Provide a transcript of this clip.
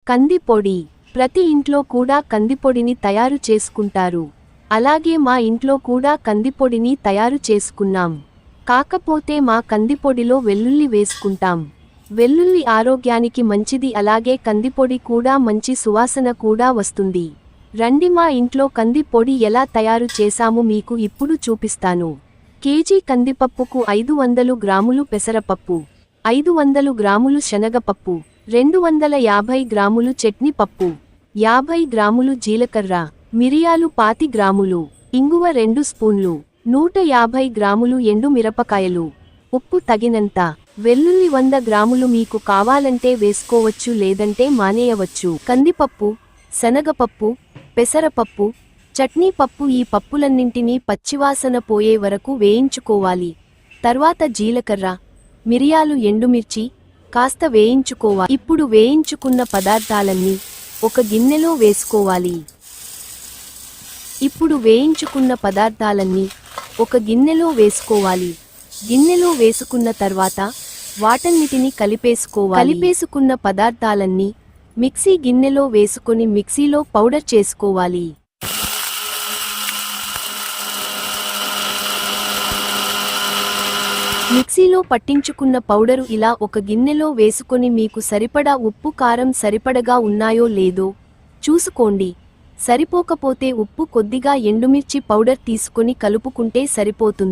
కందిపొడి. ప్రతి ఇంట్లో కూడా కందిపొడిని తయారు చేసుకుంటారు. అలాగే మా ఇంట్లో కూడా కందిపొడిని తయారు చేసుకున్నాం. కాకపోతే మా కందిపొడిలో వెల్లుల్లి వేసుకుంటాం. వెల్లుల్లి ఆరోగ్యానికి మంచిది. అలాగే కందిపొడి కూడా మంచి సువాసన కూడా వస్తుంది. రండి మా ఇంట్లో కందిపొడి ఎలా తయారు చేశాము మీకు ఇప్పుడు చూపిస్తాను. కేజీ కందిపప్పుకు 500 గ్రాములు పెసరపప్పు, 500 గ్రాములు శనగపప్పు, 250 గ్రాములు చట్నీ పప్పు, 50 గ్రాములు జీలకర్ర, మిరియాలు 10 గ్రాములు, ఇంగువ 2 స్పూన్లు, 150 గ్రాములు ఎండు మిరపకాయలు, ఉప్పు తగినంత, వెల్లుల్లి 100 గ్రాములు. మీకు కావాలంటే వేసుకోవచ్చు లేదంటే మానేయవచ్చు. కందిపప్పు, శనగపప్పు, పెసరపప్పు, చట్నీ పప్పు ఈ పప్పులన్నింటినీ పచ్చివాసన పోయే వరకు వేయించుకోవాలి. తర్వాత జీలకర్ర, మిరియాలు, ఎండుమిర్చి కాస్త వేయించుకోవాలి. ఇప్పుడు వేయించుకున్న పదార్థాలన్నీ ఒక గిన్నెలో వేసుకోవాలి. గిన్నెలో వేసుకున్న తర్వాత వాటన్నిటిని కలిపేసుకున్న పదార్థాలన్నీ మిక్సీ గిన్నెలో వేసుకొని మిక్సీలో పౌడర్ చేసుకోవాలి. మిక్సీలో పట్టించుకున్న పౌడరు ఇలా ఒక గిన్నెలో వేసుకొని మీకు సరిపడా ఉప్పు కారం సరిపడగా ఉన్నాయో లేదో చూసుకోండి. సరిపోకపోతే ఉప్పు కొద్దిగా ఎండుమిర్చి పౌడర్ తీసుకొని కలుపుకుంటే సరిపోతుంది.